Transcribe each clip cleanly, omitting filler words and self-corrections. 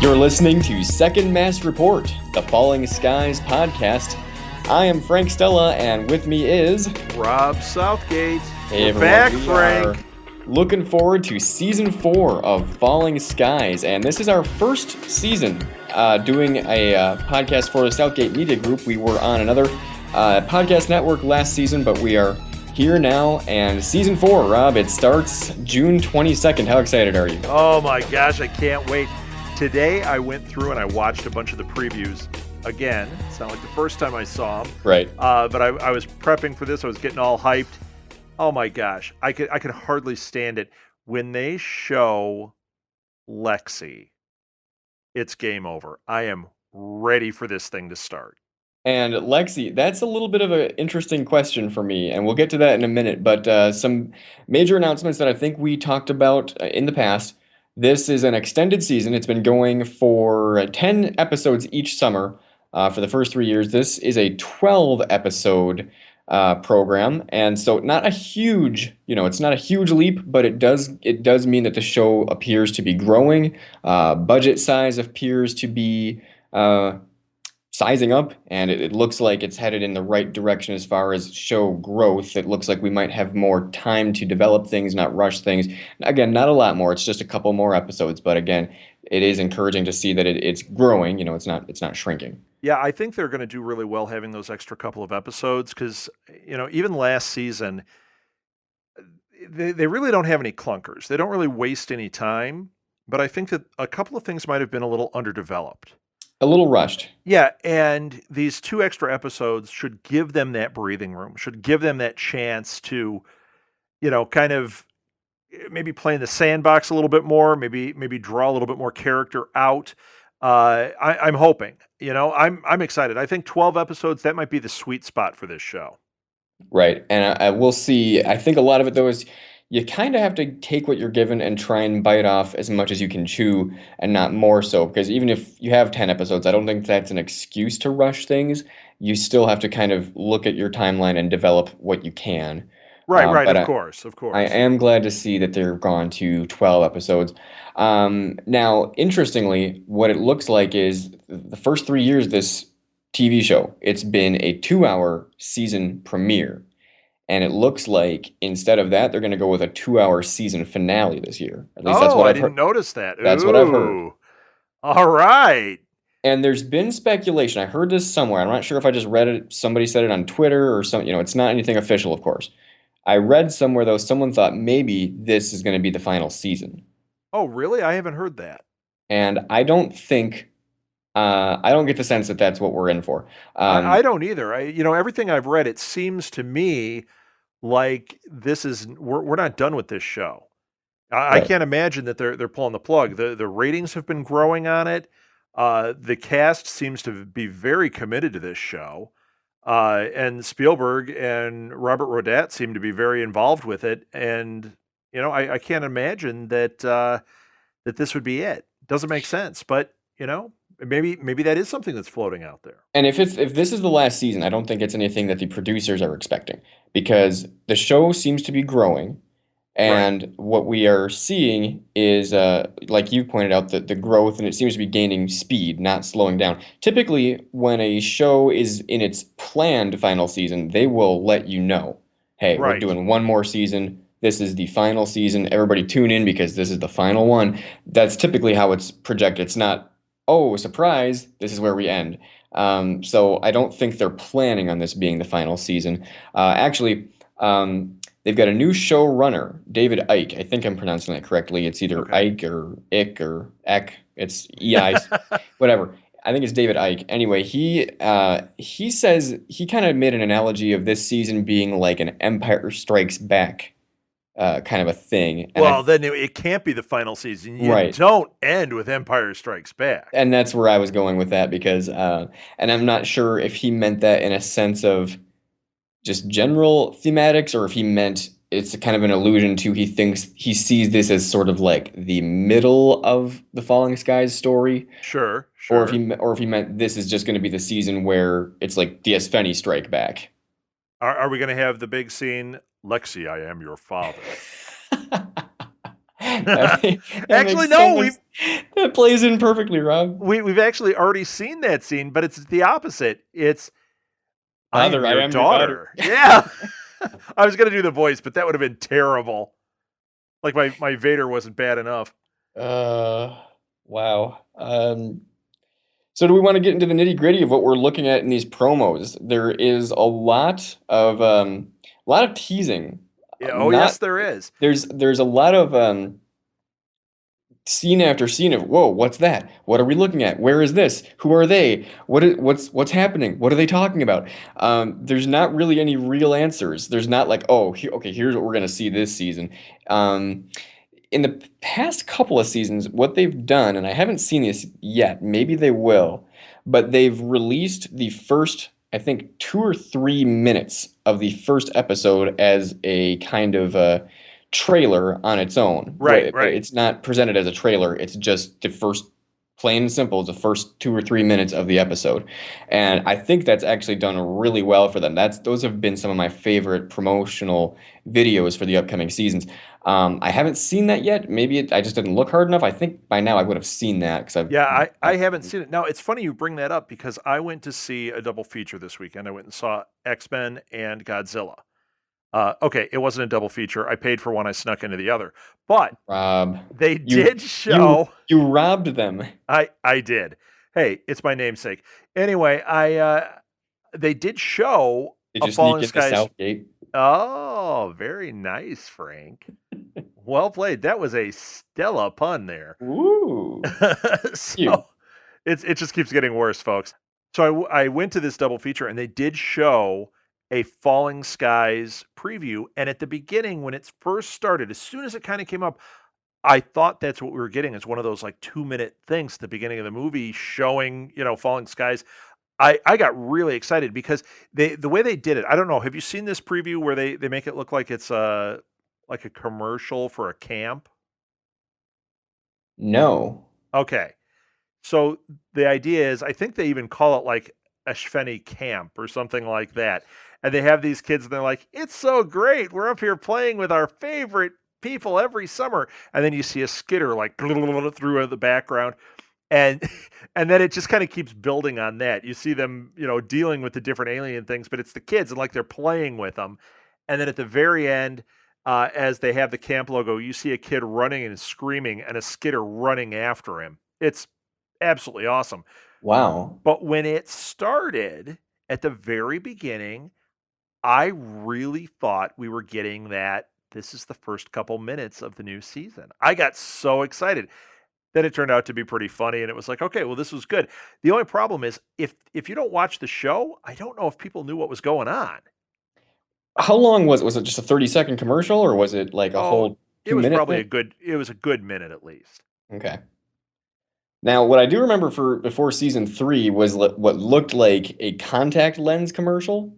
You're listening to Second Mass Report, the Falling Skies podcast. I am Frank Stella, and with me is Rob Southgate. Hey, We're back, we Frank. are looking forward to season 4 of Falling Skies, and this is our first season doing a podcast for the Southgate Media Group. We were on another podcast network last season, but we are here now, and season 4, Rob, it starts June 22nd. How excited are you? Oh my gosh, I can't wait. Today I went through and I watched a bunch of the previews again. It's not like the first time I saw them. Right. But I was prepping for this. I was getting all hyped. Oh my gosh, I could hardly stand it. When they show Lexi, it's game over. I am ready for this thing to start. And Lexi, that's a little bit of an interesting question for me, and we'll get to that in a minute. But some major announcements that I think we talked about in the past. This is an extended season. It's been going for 10 episodes each summer for the first 3 years. This is a 12 episode program, and so not a huge, it's not a huge leap, but it does mean that the show appears to be growing. Budget size appears to be sizing up, and it looks like it's headed in the right direction as far as show growth. It looks like we might have more time to develop things, not rush things. Again, not a lot more. It's just a couple more episodes, but again, it is encouraging to see that it's growing. It's not shrinking. Yeah, I think they're going to do really well having those extra couple of episodes because, even last season, they really don't have any clunkers. They don't really waste any time, but I think that a couple of things might have been a little underdeveloped. A little rushed. Yeah, and these 2 extra episodes should give them that breathing room, should give them that chance to, kind of maybe play in the sandbox a little bit more, maybe draw a little bit more character out. I'm hoping, I'm excited. I think 12 episodes, that might be the sweet spot for this show. Right. And I will see. I think a lot of it, though, is you kind of have to take what you're given and try and bite off as much as you can chew and not more so. Because even if you have 10 episodes, I don't think that's an excuse to rush things. You still have to kind of look at your timeline and develop what you can. Right. But Of course. I am glad to see that they're gone to 12 episodes. Now, interestingly, what it looks like is the first 3 years of this TV show, it's been a 2-hour season premiere. And it looks like instead of that, they're going to go with a 2-hour season finale this year. At least that's what I've heard. I didn't notice that. That's what I've heard. All right. And there's been speculation. I heard this somewhere. I'm not sure if I just read it. Somebody said it on Twitter or something. It's not anything official, of course. I read somewhere, though, someone thought maybe this is going to be the final season. Oh, really? I haven't heard that. And I don't get the sense that that's what we're in for. I don't either. Everything I've read, it seems to me like we're not done with this show. I Right. can't imagine that they're pulling the plug. The ratings have been growing on it. The cast seems to be very committed to this show. And Spielberg and Robert Rodat seem to be very involved with it. And, I can't imagine that that this would be it. Doesn't make sense. But, maybe that is something that's floating out there. And if this is the last season, I don't think it's anything that the producers are expecting because the show seems to be growing, and Right. what we are seeing is, like you pointed out, the growth, and it seems to be gaining speed, not slowing down. Typically, when a show is in its planned final season, they will let you know, hey, we're Right. doing one more season. This is the final season. Everybody tune in because this is the final one. That's typically how it's projected. It's not, oh, surprise, this is where we end. So I don't think they're planning on this being the final season. Actually, they've got a new showrunner, David Icke. I think I'm pronouncing that correctly. It's either Okay. Ike or Ick or Eck. It's EI, whatever. I think it's David Icke. Anyway, he says he kind of made an analogy of this season being like an Empire Strikes Back kind of a thing. Well, then it can't be the final season. You Right. don't end with Empire Strikes Back. And that's where I was going with that because, and I'm not sure if he meant that in a sense of just general thematics or if he meant it's kind of an allusion to he sees this as sort of like the middle of the Falling Skies story. Sure. Or if he meant this is just going to be the season where it's like the Esfeni strike back. Are we going to have the big scene? Lexi, I am your father. That Actually, makes so no, much. That plays in perfectly, Rob. we've actually already seen that scene, but it's the opposite. It's I am Father, I your am your daughter. daughter. Yeah. I was gonna do the voice, but that would have been terrible. Like my Vader wasn't bad enough. Uh, wow. So do we want to get into the nitty-gritty of what we're looking at in these promos? There is a lot of teasing. Yeah, oh Not yes, there is. there's a lot of scene after scene of whoa, what's that? What are we looking at? Where is this? Who are they? What's happening? What are they talking about? There's not really any real answers. There's not like, oh, okay, here's what we're gonna see this season. Um, in the past couple of seasons, what they've done, and I haven't seen this yet, maybe they will, but they've released the first, I think, 2 or 3 minutes of the first episode as a kind of trailer on its own. Right, But right. it's not presented as a trailer, it's just the first, plain and simple, the first 2 or 3 minutes of the episode. And I think that's actually done really well for them. Those have been some of my favorite promotional videos for the upcoming seasons. I haven't seen that yet. Maybe I just didn't look hard enough. I think by now I would have seen that because Yeah, I I haven't seen it. Now, it's funny you bring that up because I went to see a double feature this weekend. I went and saw X-Men and Godzilla. Okay, it wasn't a double feature. I paid for one, I snuck into the other. But Rob, they you did you show you robbed them. I did. Hey, it's my namesake. Anyway, I they did show Did a you sneak Falling into Skies. Southgate? Oh, very nice, Frank. Well played. That was a Stella pun there. Ooh, you. So it just keeps getting worse, folks. So I went to this double feature and they did show a Falling Skies preview. And at the beginning, when it first started, as soon as it kind of came up, I thought that's what we were getting. It's one of those like 2 minute things at the beginning of the movie showing, Falling Skies. I got really excited because the way they did it, I don't know. Have you seen this preview where they make it look like it's like a commercial for a camp? No. Okay. So the idea is, I think they even call it like a Shveni camp or something like that. And they have these kids and they're like, it's so great. We're up here playing with our favorite people every summer. And then you see a skitter like through the background. And and then it just kind of keeps building on that. You see them, dealing with the different alien things, but it's the kids and like they're playing with them. And then at the very end, as they have the camp logo, you see a kid running and screaming and a skitter running after him. It's absolutely awesome. Wow. But when it started at the very beginning, I really thought we were getting that this is the first couple minutes of the new season. I got so excited. Then it turned out to be pretty funny and it was like, okay, well this was good. The only problem is if you don't watch the show, I don't know if people knew what was going on. How long was it? Was it just a 30-second commercial or was it like a Oh, whole 2 minute thing? it was a good minute at least. Okay. Now, what I do remember for before season three was what looked like a contact lens commercial,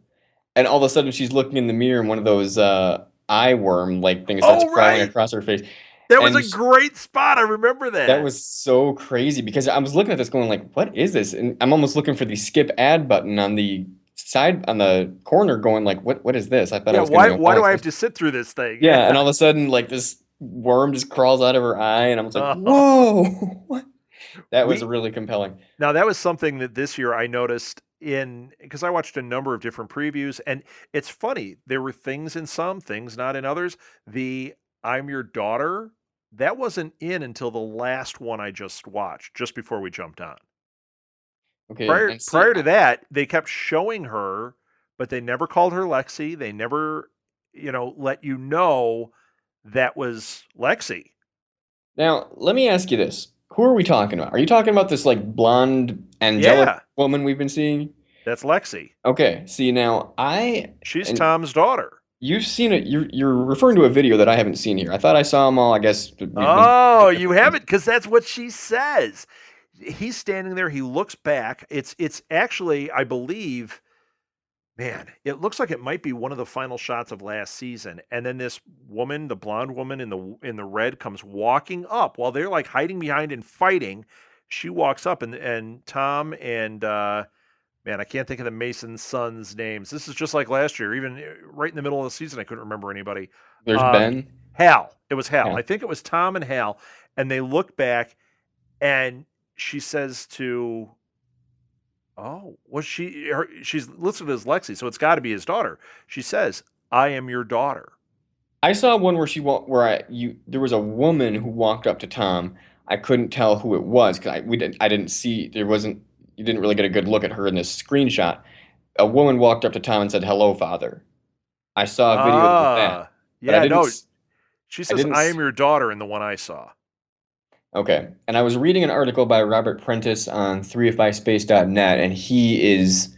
and all of a sudden she's looking in the mirror and one of those eye worm like things starts Oh, crawling right. across her face, That was and a great spot. I remember that that. was so crazy because I was looking at this going like, what is this? And I'm almost looking for the skip ad button on the side on the corner, going like, what is this? I thought I Yeah, was going to be on why do Falling I have Skies. to sit through this thing? Yeah, and Yeah. all of a sudden like this worm just crawls out of her eye, and I was like, Uh, whoa, what? That was we really compelling. Now that was something that this year I noticed in because I watched a number of different previews and it's funny, there were things in some, things not in others. The I'm your daughter, that wasn't in until the last one I just watched, just before we jumped on. Okay, Prior and see, prior to that, they kept showing her, but they never called her Lexi. They never, let you know that was Lexi. now let me ask you this: who are we talking about? Are you talking about this like blonde angelic Yeah, woman we've been seeing? that's Lexi. Okay, see now She's and Tom's daughter. you've seen it. You're referring to a video that I haven't seen here. I thought I saw them all. I guess we've been Oh, at you different have things. it because that's what she says. He's standing there. He looks back. It's actually, I believe, man, it looks like it might be one of the final shots of last season. And then this woman, the blonde woman in the red, comes walking up while they're like hiding behind and fighting. She walks up and Tom and man, I can't think of the Mason sons' names. This is just like last year. Even right in the middle of the season, I couldn't remember anybody. There's Um, Ben. Hal. It was Hal. Yeah. I think it was Tom and Hal, and they look back, and she says to, oh, was she? She's listed as Lexi, so it's got to be his daughter. She says, "I am your daughter." I saw one where she walked where there was a woman who walked up to Tom. I couldn't tell who it was because I didn't see there wasn't you didn't really get a good look at her in this screenshot. A woman walked up to Tom and said, "Hello, father." I saw a video with that, but Yeah, no. She I says, didn't "I am your daughter" in the one I saw. Okay. And I was reading an article by Robert Prentice on 3ifyspace.net, and he is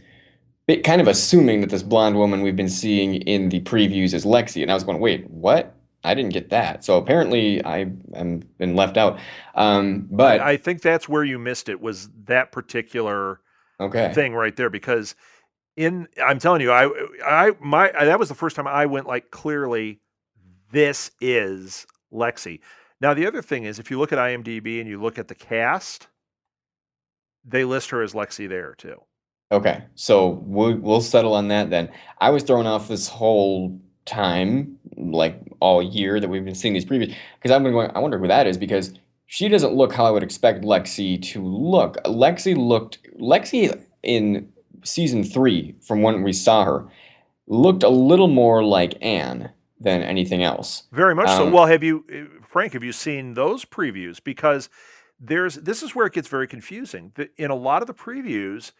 kind of assuming that this blonde woman we've been seeing in the previews is Lexi. And I was going, wait, what? I didn't get that. So apparently I am been left out. But I think that's where you missed it, was that particular okay. thing right there, because I'm telling you, that was the first time I went like, clearly this is Lexi. Now the other thing is, if you look at IMDb and you look at the cast, they list her as Lexi there too. Okay. So we'll settle on that then. I was thrown off this whole time, like all year that we've been seeing these previews, because I've been going, I wonder who that is because she doesn't look how I would expect Lexi to look. Lexi in season 3, from when we saw her, looked a little more like Anne than anything else. Very much so. Um, Well, Frank, have you seen those previews? Because this is where it gets very confusing. In a lot of the previews,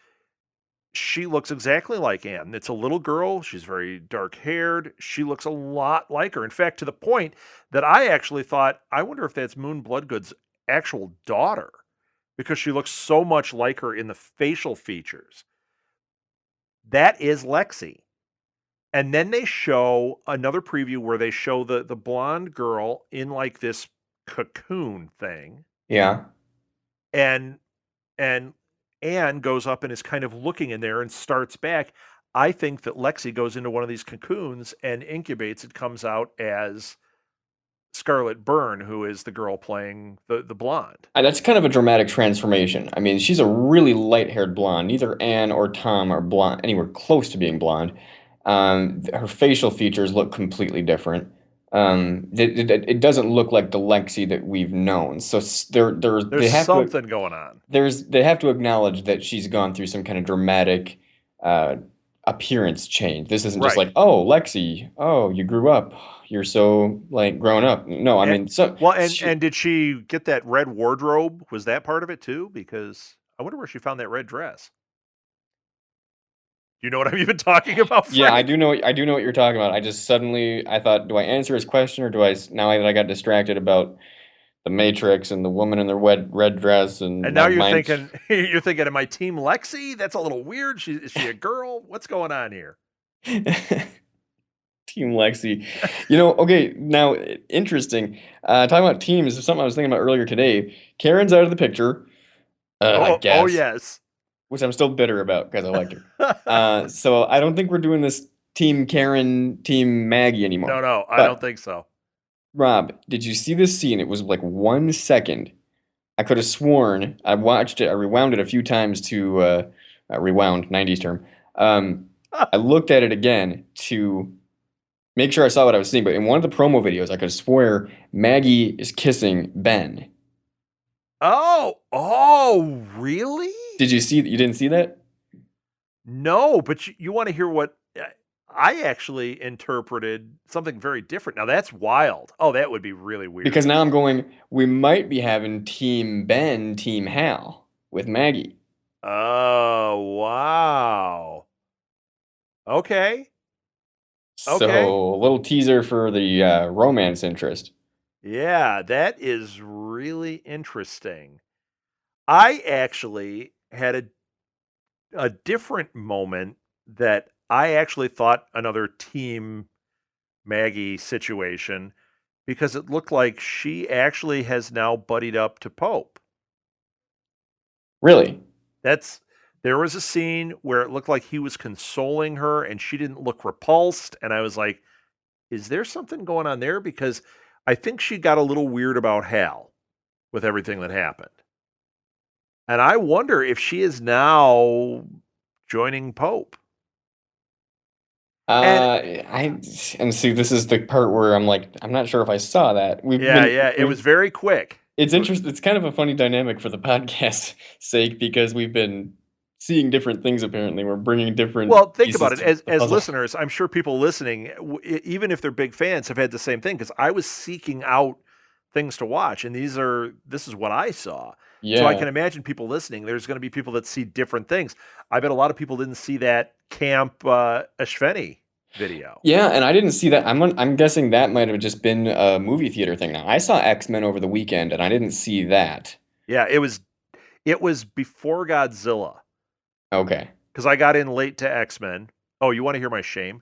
she looks exactly like Anne. It's a little girl. She's very dark haired. She looks a lot like her. In fact, to the point that I actually thought, I wonder if that's Moon Bloodgood's actual daughter, because she looks so much like her in the facial features. That is Lexi. And then they show another preview where they show the blonde girl in like this cocoon thing, yeah. and and Anne goes up and is kind of looking in there and starts back. I think that Lexi goes into one of these cocoons and incubates. It comes out as Scarlet Byrne, who is the girl playing the blonde. That's kind of a dramatic transformation. I mean, she's a really light-haired blonde. Neither Anne or Tom are blonde, anywhere close to being blonde. Her facial features look completely different. It doesn't look like the Lexi that we've known. So There's something going on. they have to acknowledge that she's gone through some kind of dramatic uh, appearance change. This isn't just Right. like, oh, Lexi, oh, you grew up, you're so like grown up. No, I And, mean, so well, she, and did she get that red wardrobe? Was that part of it too? Because I wonder where she found that red dress. Do you know what I'm even talking about, yeah, Frank? I do know what you're talking about. I just suddenly I thought, do I answer his question or do now that I got distracted about the Matrix and the woman in the red dress and And now my you're mind. thinking, you're thinking, am I Team Lexi? That's a little weird. Is she a girl? What's going on here? Team Lexi. Okay, now interesting. Talking about teams is something I was thinking about earlier today. Karen's out of the picture, I Oh guess, yes. which I'm still bitter about because I liked her. So I don't think we're doing this Team Karen, Team Maggie anymore. No, I don't But think so. Rob, did you see this scene? It was like 1 second. I could have sworn I watched it. I rewound it a few times to rewound, 90s term. I looked at it again to make sure I saw what I was seeing. But in one of the promo videos, I could swear Maggie is kissing Ben. Oh, really? Did you see that? You didn't see that? No, but you want to hear what I actually interpreted something very different. Now that's wild. Oh, that would be really weird. Because now I'm going, we might be having Team Ben, Team Hal with Maggie. Oh, wow. Okay. Okay. So a little teaser for the romance interest. Yeah, that is really interesting. I actually had a different moment that I actually thought another Team Maggie situation, because it looked like she actually has now buddied up to Pope. Really? That's There was a scene where it looked like he was consoling her and she didn't look repulsed, and I was like, is there something going on there? Because I think she got a little weird about Hal with everything that happened. And I wonder if she is now joining Pope. And I and see this is the part where I'm like, I'm not sure if I saw that. yeah, it was very quick. It's interesting. It's kind of a funny dynamic for the podcast sake because we've been seeing different things apparently. We're bringing different Well, think pieces about it. to the As puzzle. listeners, I'm sure people listening, even if they're big fans, have had the same thing because I was seeking out things to watch, and this is what I saw. So I can Yeah. imagine people listening. There's going to be people that see different things. I bet a lot of people didn't see that Camp Ashveni video. Yeah, and I didn't see that. I'm guessing that might have just been a movie theater thing. Now, I saw X-Men over the weekend and I didn't see that. Yeah, it was before Godzilla Okay. because I got in late to X Men. Oh, you want to hear my shame?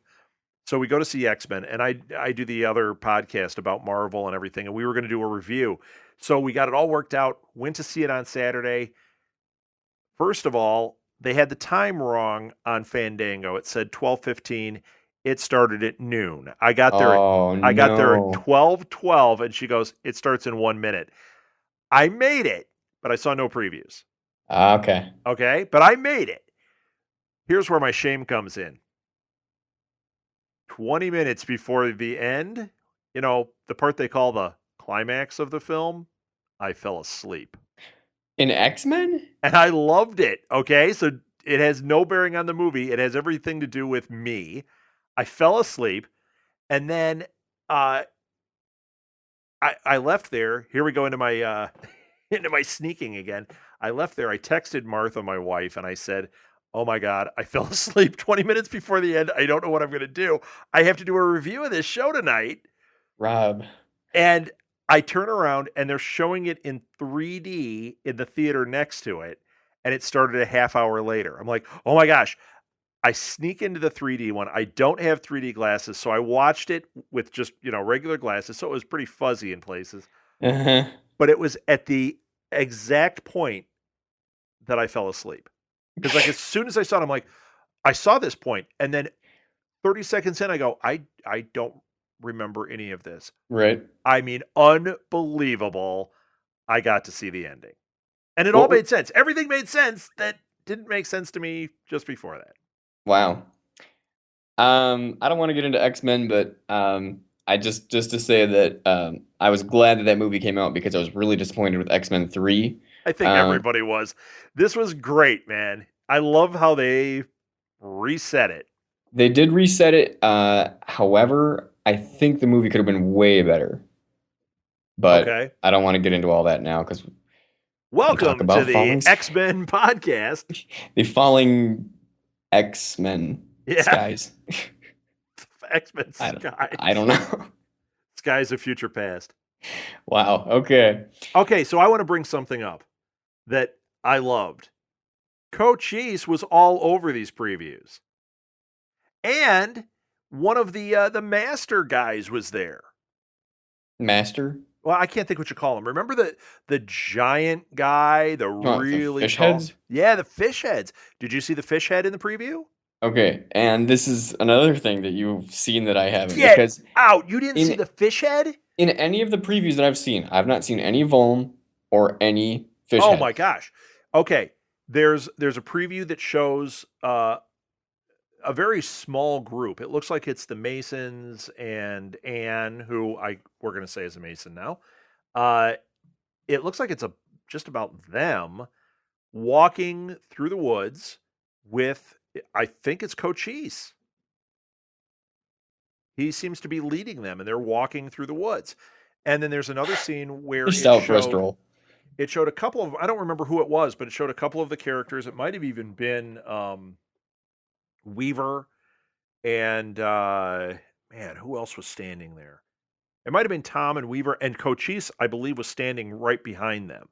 So we go to see X Men, and I do the other podcast about Marvel and everything, and we were going to do a review. So we got it all worked out. Went to see it on Saturday. First of all, they had the time wrong on Fandango. It said 12:15. It started at noon. Oh I got there at no. 12:12, and she goes, "It starts in 1 minute." I made it, but I saw no previews. Okay. Okay, but I made it. Here's where my shame comes in. 20 minutes before the end, the part they call the climax of the film, I fell asleep. In X-Men? And I loved it. Okay. So it has no bearing on the movie, it has everything to do with me. I fell asleep. And then uh, I left there. Here we go into my into my sneaking again. I left there. I texted Martha, my wife, and I said, "Oh my God, I fell asleep 20 minutes before the end. I don't know what I'm going to do. I have to do a review of this show tonight." Rob. And I turn around and they're showing it in 3D in the theater next to it. And it started a half hour later. I'm like, oh my gosh. I sneak into the 3D one. I don't have 3D glasses. So I watched it with just, regular glasses. So it was pretty fuzzy in places. Uh-huh. But it was at the exact point that I fell asleep. Because like as soon as I saw it, I'm like, I saw this point, and then 30 seconds in, I go, I don't remember any of this. Right. I mean, unbelievable. I got to see the ending. And it all What were, made sense. Everything made sense that didn't make sense to me just before that. wow. I don't want to get into X-Men, but I just to say that I was glad that that movie came out because I was really disappointed with X-Men 3. I think Um, everybody was. This was great, man. I love how they reset it. they did reset it. However, I think the movie could have been way better. But Okay. I don't want to get into all that now because we talk Welcome to about the X Men podcast. the falling X-Men Yeah. skies. X Men I don't Skies. I don't know. Skies of Future Past. Wow. Okay. Okay, so I want to bring something up that I loved. Cochise was all over these previews. And one of the master guys was there. Master? Well, I can't think what you call him. Remember the giant guy, the What, the really fish tall? heads? Yeah, the fish heads. Did you see the fish head in the preview? Okay, and this is another thing that you've seen that I haven't Get because out. You didn't see in the fish head? in any of the previews that I've seen, I've not seen any Volm or any fish Oh my heads. gosh. Okay. There's a preview that shows a very small group. It looks like it's the Masons and Anne, who we're going to say is a Mason now. Uh, it looks like it's just about them walking through the woods with, I think it's Cochise. He seems to be leading them, and they're walking through the woods. And then there's another scene where Just out for a stroll. it showed a couple of, I don't remember who it was, but it showed a couple of the characters. It might have even been Weaver and man, who else was standing there? It might have been Tom and Weaver, and Cochise, I believe, was standing right behind them.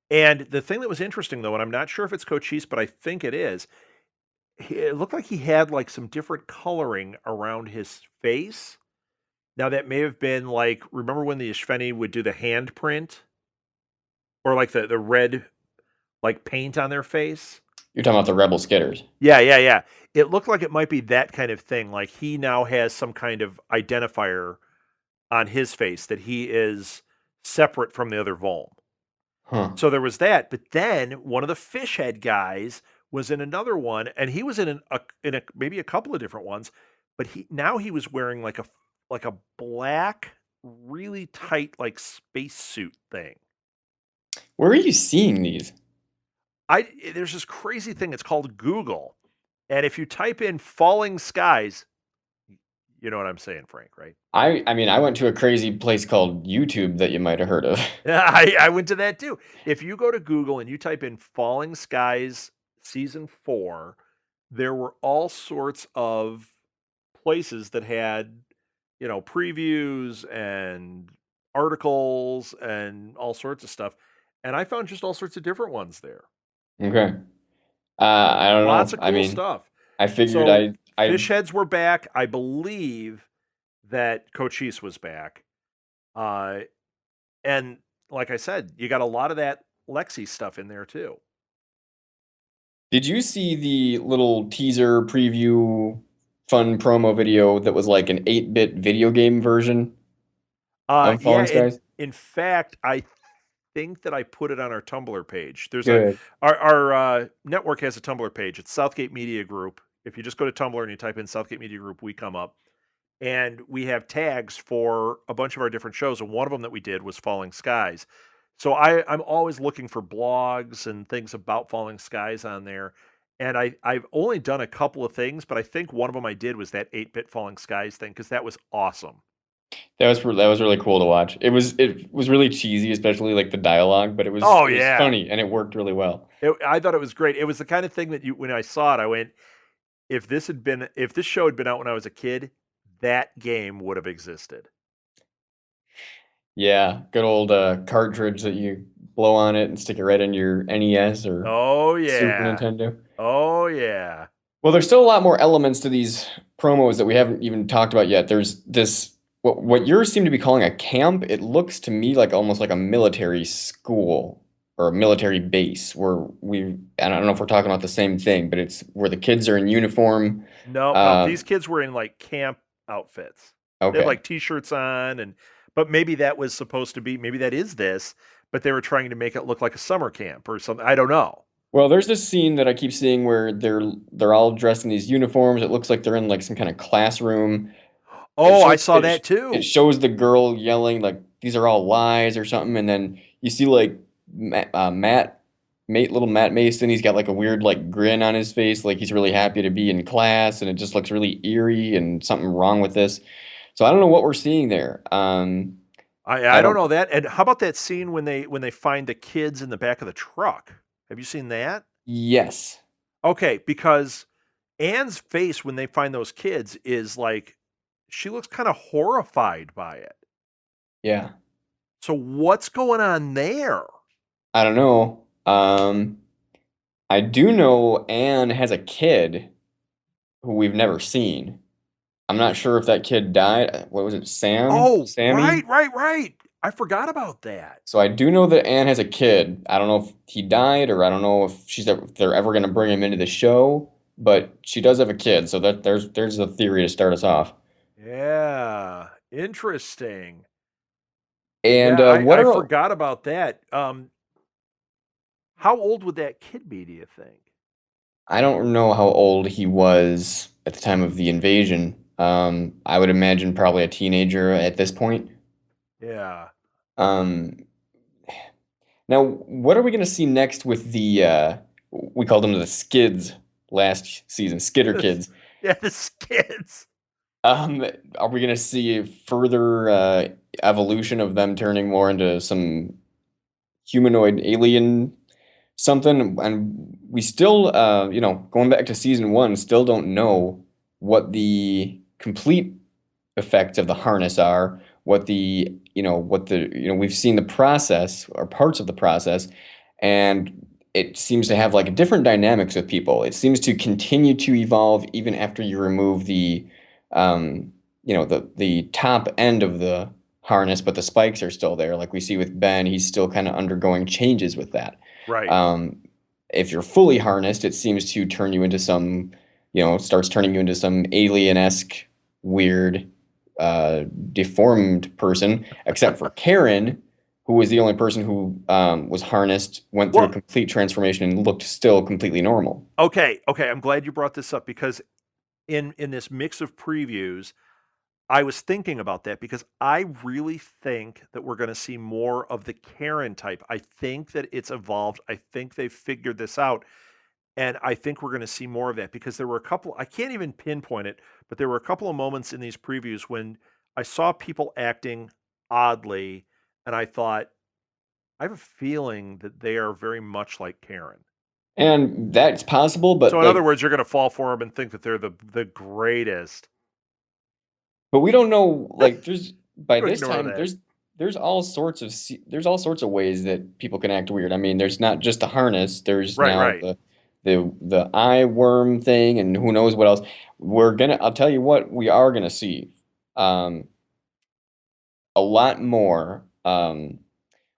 And the thing that was interesting, though, and I'm not sure if it's Cochise, but I think it is, it looked like he had like some different coloring around his face. Now, that may have been like, remember when the Ishveni would do the handprint or like the red like paint on their face? You're talking about the Rebel Skitters. Yeah. It looked like it might be that kind of thing. Like he now has some kind of identifier on his face that he is separate from the other Volm. Huh. So there was that. But then one of the fish head guys was in another one, and he was in maybe a couple of different ones. but he was wearing like a black, really tight like spacesuit thing. Where are you seeing these? There's this crazy thing. It's called Google, and if you type in "falling skies," you know what I'm saying, Frank, right? I mean, I went to a crazy place called YouTube that you might have heard of. Yeah, I went to that too. If you go to Google and you type in "falling skies season 4," there were all sorts of places that had, previews and articles and all sorts of stuff. And I found just all sorts of different ones there. Okay. I don't Lots know. of I cool mean, stuff. I figured So I fish heads were back. I believe that Cochise was back. Uh, and like I said, you got a lot of that Lexi stuff in there too. did you see the little teaser preview fun promo video that was like an 8-bit video game version of Yeah, Falling and Skies? in fact, I think that I put it on our Tumblr page. There's a Good. our network has a Tumblr page. It's Southgate Media Group. If you just go to Tumblr and you type in Southgate Media Group, we come up. And we have tags for a bunch of our different shows, and one of them that we did was Falling Skies. So I'm always looking for blogs and things about Falling Skies on there. And I've only done a couple of things, but I think one of them I did was that 8-bit Falling Skies thing because that was awesome. That was really cool to watch. It was really cheesy, especially like the dialogue, but Oh it was yeah, funny and it worked really well. I thought it was great. It was the kind of thing that when I saw it, I went, if this show had been out when I was a kid, that game would have existed. Yeah, good old cartridge that you blow on it and stick it right in your NES or Oh Super yeah, Nintendo. oh yeah. Well, there's still a lot more elements to these promos that we haven't even talked about yet. There's this what yours seem to be calling a camp. It looks to me like almost like a military school or a military base where I don't know if we're talking about the same thing, but it's where the kids are in uniform. No, no, Uh, these kids were in like camp outfits. They had okay. like t-shirts on but maybe that was supposed to be maybe that is this, but they were trying to make it look like a summer camp or something. I don't know. Well, there's this scene that I keep seeing where they're all dressed in these uniforms. It looks like they're in like some kind of classroom. It Oh, I shows saw that it too. shows the girl yelling like these are all lies or something, and then you see like little Matt Mason. He's got like a weird like grin on his face, like he's really happy to be in class, and it just looks really eerie and something wrong with this. So I don't know what we're seeing there. I I don't don't. know that. And how about that scene when they find the kids in the back of the truck? Have you seen that? Yes. Okay, because Anne's face when they find those kids is like she looks kind of horrified by it. Yeah. So what's going on there? I don't know. I do know Anne has a kid who we've never seen. I'm not sure if that kid died. What was it, Sam? Oh, Sammy? right. I forgot about that. So I do know that Anne has a kid. I don't know if he died or I don't know if they're ever going to bring him into the show, but she does have a kid. So there's a theory to start us off. Yeah, interesting. And Yeah, what I are forgot about that. How old would that kid be, do you think? I don't know how old he was at the time of the invasion. I would imagine probably a teenager at this point. Yeah. Um, Now, what are we going to see next with the we called them the Skids last season, Skidder Kids. Yeah, the skids. Are we going to see a further evolution of them turning more into some humanoid alien something? And we still, going back to season one, still don't know what the complete effects of the harness are, we've seen the process or parts of the process, and it seems to have like different dynamics with people. It seems to continue to evolve even after you remove the top end of the harness, but the spikes are still there. Like we see with Ben, he's still kind of undergoing changes with that. Right. Um, if you're fully harnessed, it seems to turn you into starts turning you into some alien-esque weird deformed person, except for Karen, who was the only person who was harnessed, went through a Well, complete transformation, and looked still completely normal. okay. I'm glad you brought this up because in this mix of previews, I was thinking about that because I really think that we're going to see more of the Karen type. I think that it's evolved. I think they've figured this out. And I think we're going to see more of that because there were a couple, I can't even pinpoint it, but there were a couple of moments in these previews when I saw people acting oddly. And I thought, I have a feeling that they are very much like Karen. And that's possible, So but in other like, words, you're going to fall for them and think that they're the greatest. but we don't know. Like, there's by You this ignore time, that. there's all sorts of there's all sorts of ways that people can act weird. I mean, there's not just the harness. There's Right, now right. the eye worm thing, and who knows what else. I'll tell you what we are gonna see. Um, a lot more.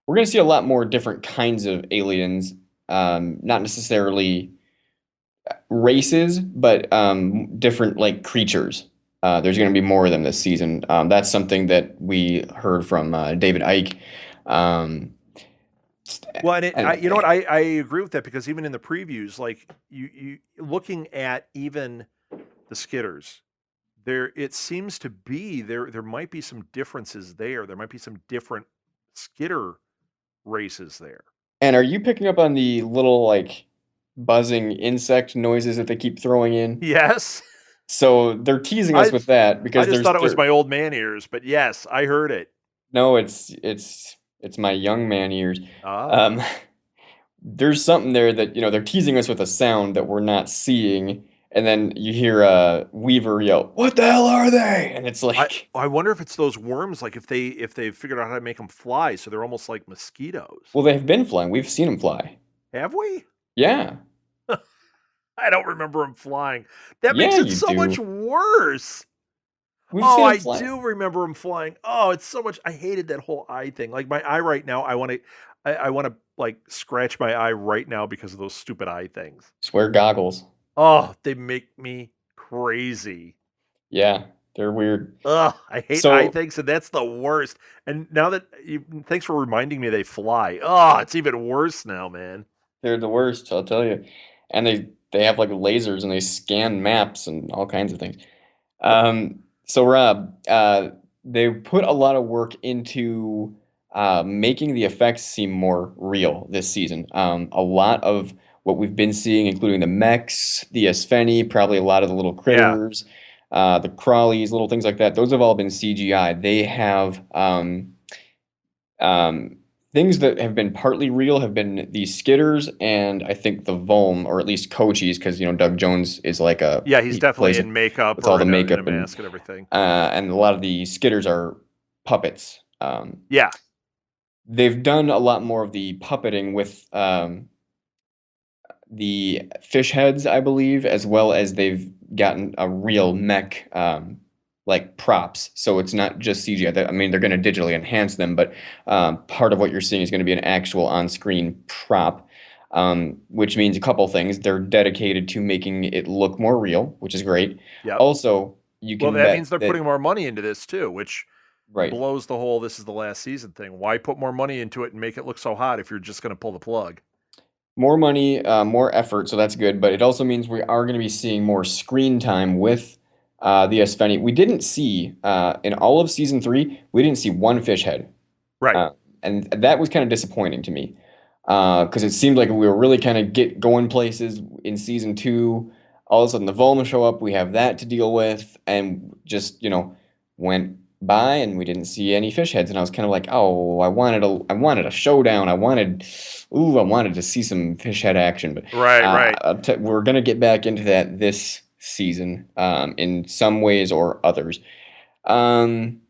We're gonna see a lot more different kinds of aliens. Not necessarily races, but different like creatures. There's going to be more of them this season. That's something that we heard from David Icke. Um, Well, and you know what, I agree with that because even in the previews, like you looking at even the Skitters, there it seems to be there might be some differences there. There might be some different Skitter races there. and are you picking up on the little like buzzing insect noises that they keep throwing in? Yes, So they're teasing us I with that I because just thought it was my old man ears, but yes, I heard it. no, it's my young man ears. Oh, Um, there's something there that they're teasing us with a sound that we're not seeing, and then you hear Weaver yell, "What the hell are they?" And it's I like, I wonder if it's those worms, like if they figured out how to make them fly, so they're almost like mosquitoes. well, they've been flying. We've seen them fly. Have we? Yeah, I don't remember them flying. That makes yeah, it you so much do. worse. We've Oh, seen them I fly. do remember him flying. Oh, it's so much I hated that whole eye thing. Like, my eye right now, I wanna, like, scratch my eye right now because of those stupid eye things. Swear goggles. Oh, they make me crazy. Yeah, they're weird. Ugh, I hate eye So things, and that's the worst. And now that you thanks for reminding me they fly. Oh, it's even worse now, man. they're the worst, I'll tell you. And they have like lasers and they scan maps and all kinds of things. So Rob, they put a lot of work into making the effects seem more real this season. A lot of what we've been seeing, including the mechs, the Espheni, probably a lot of the little Yeah. critters, the crawlies, little things like that. Those have all been CGI. They have um, things that have been partly real have been the skitters and I think the Volm, or at least Cochise, because Doug Jones is like Yeah, he's he definitely plays it in makeup with all or the in a makeup mask and everything. and a lot of the skitters are puppets. Yeah. They've done a lot more of the puppeting with the fish heads, I believe, as well as they've gotten a real mech like props. So it's not just CGI. I mean, they're going to digitally enhance them, but part of what you're seeing is going to be an actual on-screen prop, which means a couple things. They're dedicated to making it look more real, which is great. Yep. Also, you Well, can that bet means they're that putting more money into this too, which right. blows the whole "this is the last season" thing. Why put more money into it and make it look so hot if you're just gonna pull the plug? More money, more effort, so that's good. But it also means we are going to be seeing more screen time with the Espheni. We didn't see in all of season three. We didn't see one fish head, Right. uh, and that was kind of disappointing to me because it seemed like we were really kind of get going places in season two. All of a sudden, the Volma show up. We have that to deal with, and just went by, and we didn't see any fish heads. And I was kind of like, oh, I wanted a showdown. I wanted to see some fish head action. But Right, right. we're gonna get back into that this season, in some ways or others. Um,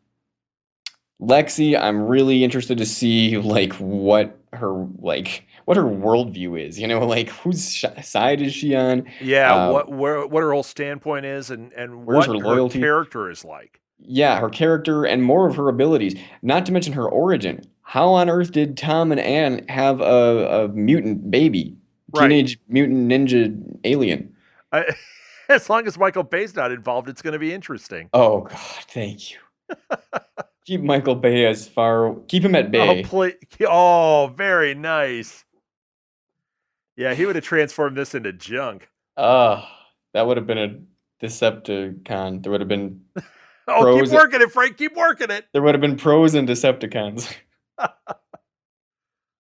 Lexi, I'm really interested to see what her worldview is. Like whose side is she on? Yeah, Uh, what her whole standpoint is and where's what her her loyalty? character is like. Yeah, her character and more of her abilities. Not to mention her origin. How on earth did Tom and Anne have a mutant baby, Right. teenage mutant ninja alien? I as long as Michael Bay's not involved, it's gonna be interesting. Oh God, thank you. Keep Michael Bay keep him at Oh, bay. oh, very nice. Yeah, he would have transformed this into junk. Ah, that would have been a Decepticon. There would have been Oh, keep pros. working it, Frank. Keep working it. There would have been pros and Decepticons.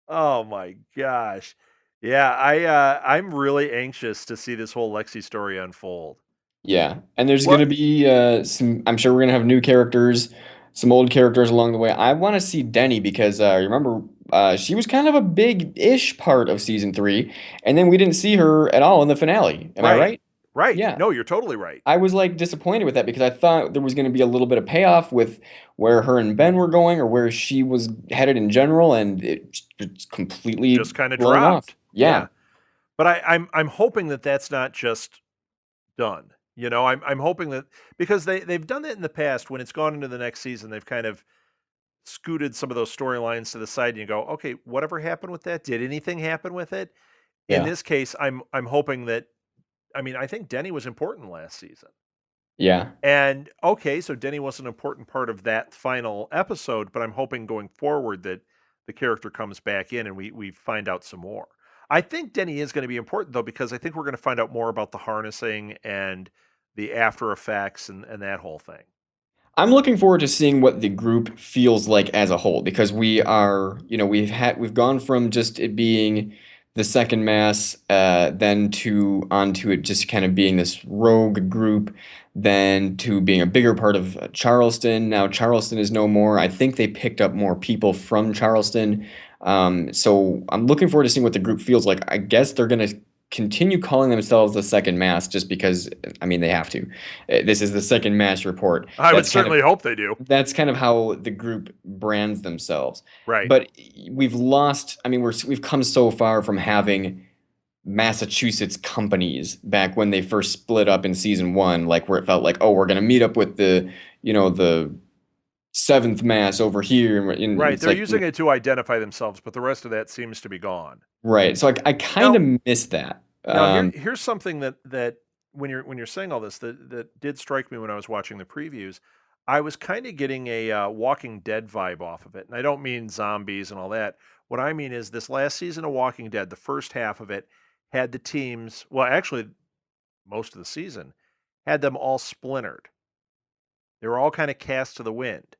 Oh my gosh. Yeah, I'm really anxious to see this whole Lexi story unfold. Yeah, and there's Well, gonna be some. I'm sure we're gonna have new characters, some old characters along the way. I want to see Denny because remember she was kind of a big-ish part of season 3, and then we didn't see her at all in the finale. Am I right. right? Right. Yeah, No, you're totally right. I was like disappointed with that because I thought there was gonna be a little bit of payoff with where her and Ben were going or where she was headed in general, and it's completely Just kind of blown off. dropped. Yeah, Yeah. But I'm hoping that that's not just done. I'm hoping that because they've done that in the past when it's gone into the next season, they've kind of scooted some of those storylines to the side and you go, "Okay, whatever happened with that? Did anything happen with it?" In yeah, this case, I'm hoping that I mean, I think Denny was important last season. yeah. And okay, so Denny was an important part of that final episode, but I'm hoping going forward that the character comes back in and we find out some more. I think Denny is going to be important though, because I think we're going to find out more about the harnessing and the after effects and that whole thing. I'm looking forward to seeing what the group feels like as a whole because we are, we've gone from just it being the second mass, then to onto it just kind of being this rogue group, then to being a bigger part of Charleston. Now Charleston is no more. I think they picked up more people from Charleston. So I'm looking forward to seeing what the group feels like. I guess they're gonna continue calling themselves the second mass just because, I mean, they have to. This is the second mass report. I would certainly hope they do. That's kind of how the group brands themselves. Right. But we've lost, I mean, we've come so far from having Massachusetts companies back when they first split up in season 1, like where it felt like, oh, we're going to meet up with the seventh mass over here. And Right. it's They're like, using it to identify themselves, but the rest of that seems to be gone. right. So I kind Now, of miss that. now here's something that when you're saying all this that did strike me when I was watching the previews. I was kind of getting a Walking Dead vibe off of it, and I don't mean zombies and all that. What I mean is this last season of Walking Dead, the first half of it had the teams. Well, actually, most of the season had them all splintered. They were all kind of cast to the wind.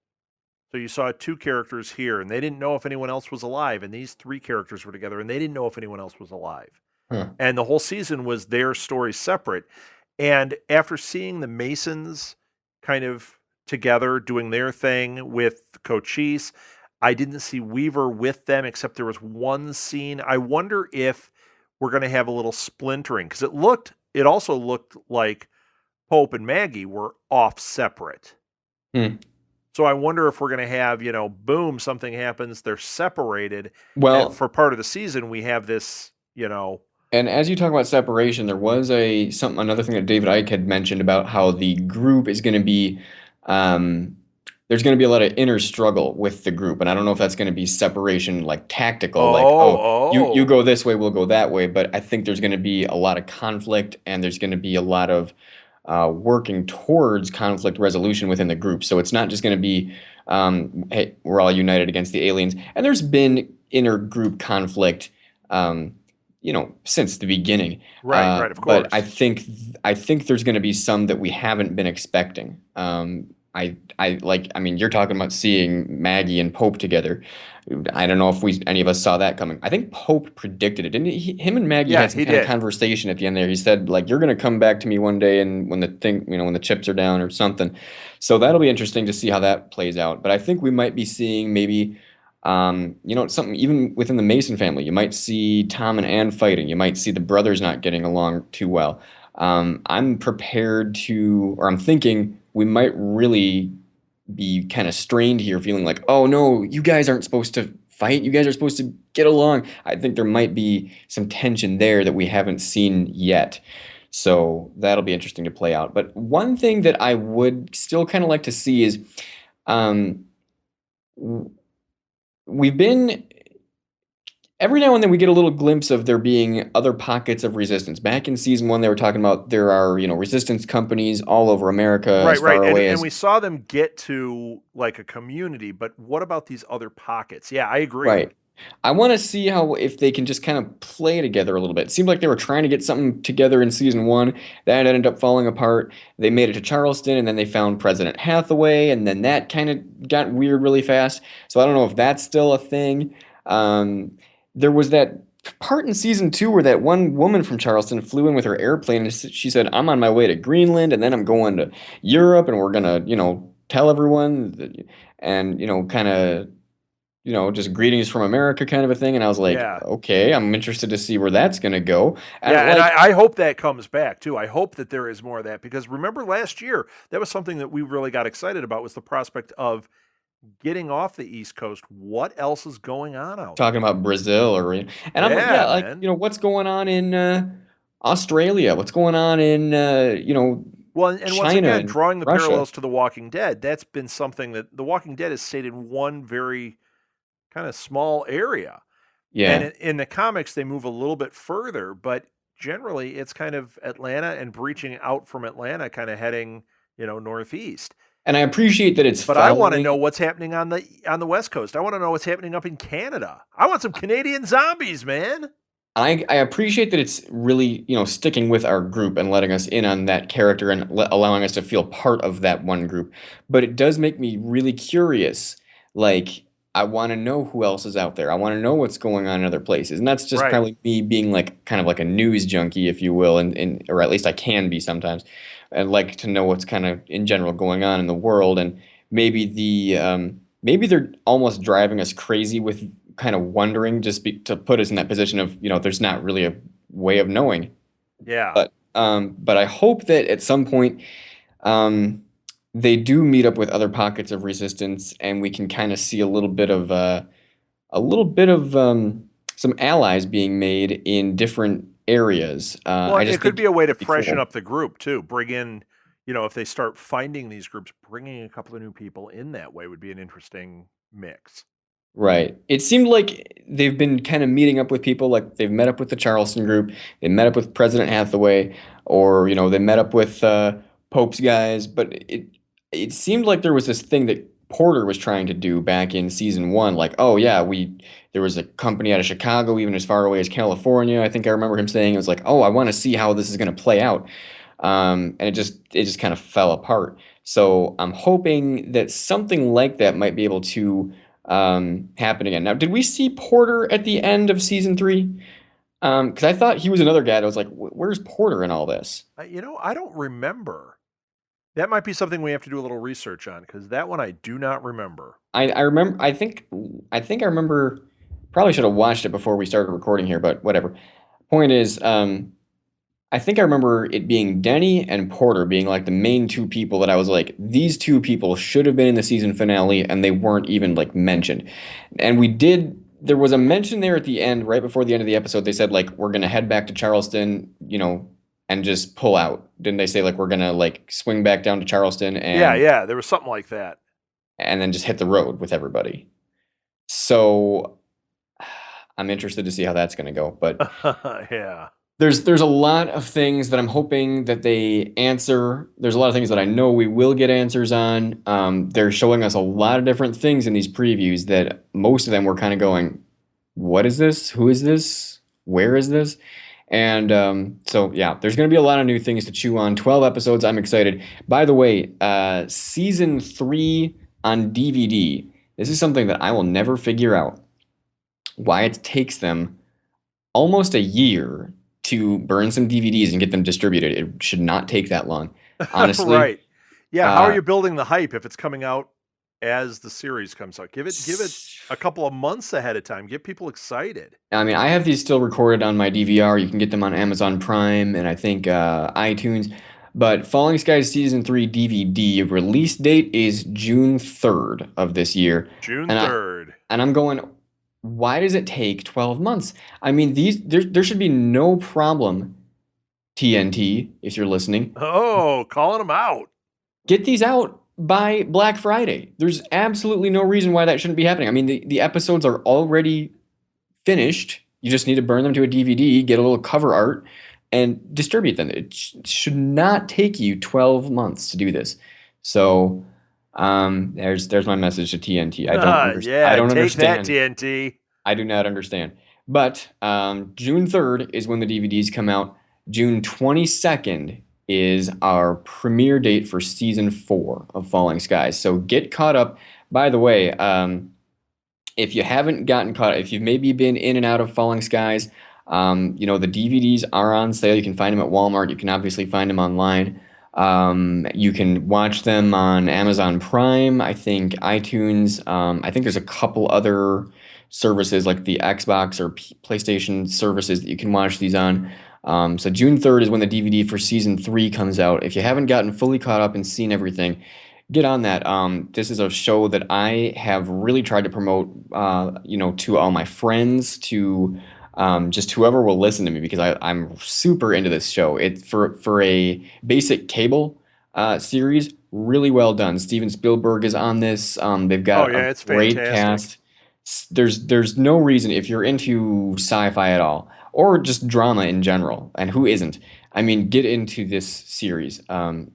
So you saw two characters here, and they didn't know if anyone else was alive, and these three characters were together, and they didn't know if anyone else was alive. huh. And the whole season was their story separate. And after seeing the Masons kind of together doing their thing with Cochise, I didn't see Weaver with them except there was one scene. I wonder if we're going to have a little splintering because it also looked like Pope and Maggie were off separate. Hmm. So I wonder if we're going to have, boom, something happens, they're separated, and Well, for part of the season we have this. and as you talk about separation, there was another thing that David Icke had mentioned about how the group is going to be, there's going to be a lot of inner struggle with the group, and I don't know if that's going to be separation like tactical, like, Oh, oh, you oh. go this way, we'll go that way, but I think there's going to be a lot of conflict, and there's going to be a lot of working towards conflict resolution within the group. So it's not just going to be, hey, we're all united against the aliens, and there's been inner group conflict. Since the beginning. Right, right, of But I course. think there's going to be some that we haven't been expecting. I mean, you're talking about seeing Maggie and Pope together. I don't know if any of us saw that coming. I think Pope predicted it, didn't he? Him and Maggie Yeah, had some he kind of did. conversation at the end there. He said, like, you're going to come back to me one day, and when the chips are down or something. So that'll be interesting to see how that plays out. But I think we might be seeing maybe. Something even within the Mason family, you might see Tom and Ann fighting. You might see the brothers not getting along too well. I'm prepared to, or I'm thinking we might really be kind of strained here, feeling like, oh no, you guys aren't supposed to fight. You guys are supposed to get along. I think there might be some tension there that we haven't seen yet. So that'll be interesting to play out. But one thing that I would still kind of like to see is, um, we've been every now and then we get a little glimpse of there being other pockets of resistance. Back in season 1, they were talking about there are, resistance companies all over America as Right, right. far And away and as we saw them get to like a community, but what about these other pockets? Yeah, I agree. right. I want to see how if they can just kind of play together a little bit. It seemed like they were trying to get something together in season one. That ended up falling apart. They made it to Charleston, and then they found President Hathaway, and then that kind of got weird really fast. So I don't know if that's still a thing. Um, there was that part in season two where that one woman from Charleston flew in with her airplane, and she said, "I'm on my way to Greenland, and then I'm going to Europe, and we're gonna, tell everyone," and kind of just greetings from America kind of a thing. And I was like, Yeah. okay, I'm interested to see where that's going to go. And Yeah, and like I hope that comes back too. I hope that there is more of that because remember last year, that was something that we really got excited about was the prospect of getting off the East Coast. What else is going on out talking there? about Brazil and I'm like, Yeah, yeah, like, man. what's going on in Australia? What's going on in, Well, and once China again, and drawing the Russia? parallels to The Walking Dead, that's been something that The Walking Dead has stayed in one very kind of small area. And Yeah. in the comics, they move a little bit further, but generally it's kind of Atlanta and breaching out from Atlanta, kind of heading, northeast. And I appreciate that it's But I want to following. know what's happening on the West Coast. I want to know what's happening up in Canada. I want some Canadian zombies, man. I appreciate that it's really, sticking with our group and letting us in on that character and allowing us to feel part of that one group. But it does make me really curious. Like, I want to know who else is out there. I want to know what's going on in other places. And that's just Right. probably me being like kind of like a news junkie, if you will, and or at least I can be sometimes. And like to know what's kind of in general going on in the world. And maybe they're almost driving us crazy with kind of wondering to put us in that position of there's not really a way of knowing, Yeah. but I hope that at some point um, they do meet up with other pockets of resistance and we can kind of see a little bit of some allies being made in different areas. Well, I it just could think be a way to it'd be freshen cool. up the group too. Bring in, if they start finding these groups, bringing a couple of new people in that way would be an interesting mix. Right. It seemed like they've been kind of meeting up with people, like they've met up with the Charleston group, they met up with President Hathaway, or they met up with Pope's guys. But it seemed like there was this thing that Porter was trying to do back in season one, like, oh yeah, there was a company out of Chicago, even as far away as California. I think I remember him saying it was like, oh, I want to see how this is going to play out. And it just kind of fell apart. So I'm hoping that something like that might be able to happen again. Now, did we see Porter at the end of season three? Because I thought he was another guy that was like, Where's Porter in all this?" I don't remember. That might be something we have to do a little research on because that one I do not remember. I remember. I think I remember. Probably should have watched it before we started recording here, but whatever. Point is, I think I remember it being Denny and Porter being like the main two people that I was like, these two people should have been in the season finale, and they weren't even like mentioned. And there was a mention there at the end, right before the end of the episode. They said like, we're gonna head back to Charleston, and just pull out. Didn't they say like we're gonna like swing back down to Charleston Yeah, and yeah, there was something like that. then just hit the road with everybody? So I'm interested to see how that's gonna go, but. Yeah. There's a lot of things that I'm hoping that they answer. There's a lot of things that I know we will get answers on. They're showing us a lot of different things in these previews that most of them were kind of going, "What is this? Who is this? Where is this?" And so yeah, there's going to be a lot of new things to chew on. 12 episodes. I'm excited. By the way, season three on DVD. This is something that I will never figure out why it takes them almost a year to burn some DVDs and get them distributed. It should not take that long, honestly. Right. Yeah, how are Uh, you building the hype if it's coming out as the series comes out? Give it a couple of months ahead of time. Get people excited. I mean, I have these still recorded on my DVR. You can get them on Amazon Prime and I think iTunes. But Falling Skies season three DVD release date is June 3rd of this year, June and I 3rd. and I'm going. Why does it take 12 months? I mean, there should be no problem. TNT, if you're listening, Oh, calling them out. get these out by Black Friday. There's absolutely no reason why that shouldn't be happening. I mean, the episodes are already finished. You just need to burn them to a DVD, get a little cover art, and distribute them. It should not take you 12 months to do this. So, there's my message to TNT. I don't Yeah, I don't take that understand. TNT. I do not understand. But June 3rd is when the DVDs come out. June 22nd is our premiere date for season 4 of Falling Skies. So get caught up. By the way, if you haven't gotten caught, if you've maybe been in and out of Falling Skies, the DVDs are on sale. You can find them at Walmart. You can obviously find them online. You can watch them on Amazon Prime, I think iTunes. I think there's a couple other services like the Xbox or PlayStation services that you can watch these on. So June 3rd is when the DVD for season 3 comes out. If you haven't gotten fully caught up and seen everything, get on that. This is a show that I have really tried to promote, to all my friends, to just whoever will listen to me because I'm super into this show. It for a basic cable series, really well done. Steven Spielberg is on this. They've Oh got yeah, a it's great fantastic. cast. There's no reason if you're into sci-fi at all or just drama in general, and who isn't? I mean, get into this series.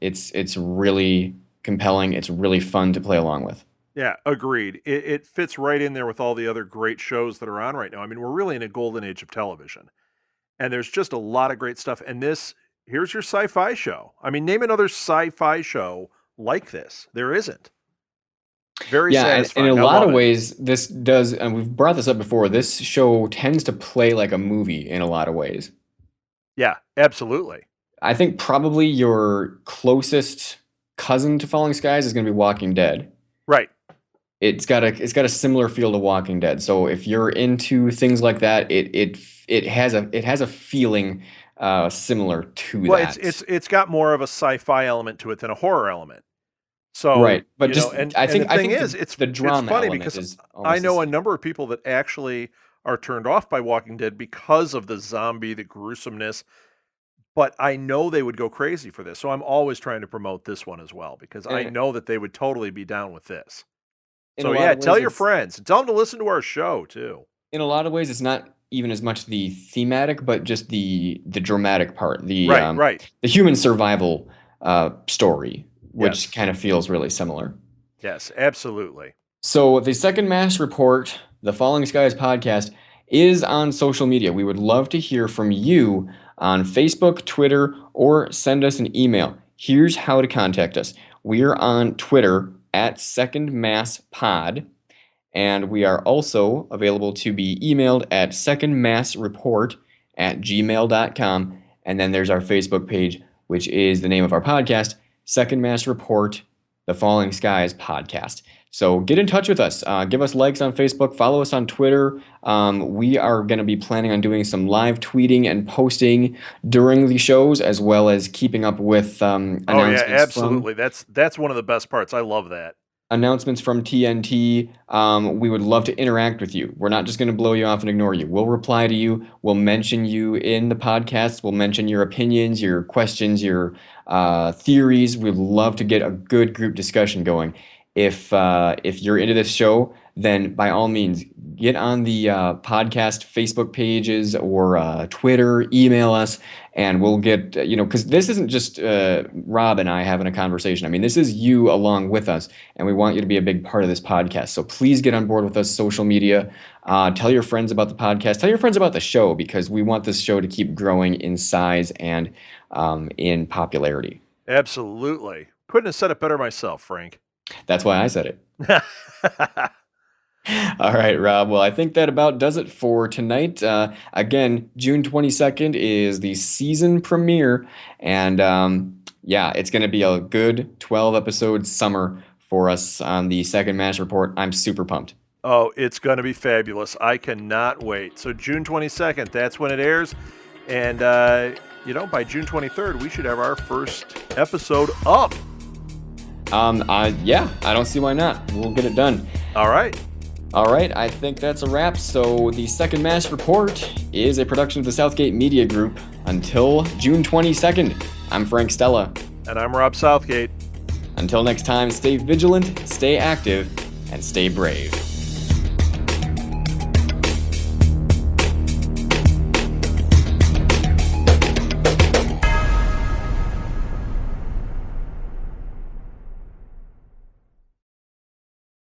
It's really compelling. It's really fun to play along with. Yeah, agreed. It fits right in there with all the other great shows that are on right now. I mean, we're really in a golden age of television, and there's just a lot of great stuff. And here's your sci-fi show. I mean, name another sci-fi show like this. There isn't. Very Yeah, and in a satisfying. I lot love of it. ways, this does, and we've brought this up before, this show tends to play like a movie in a lot of ways. Yeah, absolutely. I think probably your closest cousin to Falling Skies is going to be Walking Dead. Right. It's got a similar feel to Walking Dead. So if you're into things like that, it has a feeling similar to Well, it's that. it's it's got more of a sci-fi element to it than a horror element. So, Right. But just and I and the think I thing think is, the it's drama funny element because is I almost the know a same. number of people that actually are turned off by Walking Dead because of the zombie, the gruesomeness, but I know they would go crazy for this. So I'm always trying to promote this one as well because I And know that they would totally be down with this. in a So lot yeah, of tell ways your friends and tell them to listen to our show too. it's not even as much the thematic, but just the dramatic part, Right, right. the human survival story, which Yes. kind of feels really similar. Yes, absolutely. So the Second Mass Report, the Falling Skies podcast, is on social media. We would love to hear from you on Facebook, Twitter, or send us an email. Here's how to contact us. We're on Twitter at Second Mass Pod. And we are also available to be emailed at secondmassreport@gmail.com. And then there's our Facebook page, which is the name of our podcast, Second Mass Report, the Falling Skies podcast. So get in touch with us. Give us likes on Facebook. Follow us on Twitter. We are going to be planning on doing some live tweeting and posting during the shows, as well as keeping up with Oh yeah, absolutely. That's one of the best parts. I love that. announcements from TNT. We would love to interact with you. We're not just going to blow you off and ignore you. We'll reply to you. We'll mention you in the podcast. We'll mention your opinions, your questions, your theories. We'd love to get a good group discussion going. If you're into this show, then by all means, get on the podcast Facebook pages or Twitter, email us, and we'll get, because this isn't just Rob and I having a conversation. I mean, this is you along with us, and we want you to be a big part of this podcast. So please get on board with us, social media. Tell your friends about the podcast. Tell your friends about the show, because we want this show to keep growing in size and in popularity. Absolutely. Couldn't have said it better myself, Frank. That's why I said it. All right, Rob. Well, I think that about does it for tonight. Again, June 22nd is the season premiere. And yeah, it's going to be a good 12-episode summer for us on the Second Mass Report. I'm super pumped. Oh, it's going to be fabulous. I cannot wait. So June 22nd, that's when it airs. And, by June 23rd, we should have our first episode up. Yeah, I don't see why not. We'll get it done. All right. All right, I think that's a wrap. So the Second Mass Report is a production of the Southgate Media Group. Until June 22nd, I'm Frank Stella. And I'm Rob Southgate. Until next time, stay vigilant, stay active, and stay brave.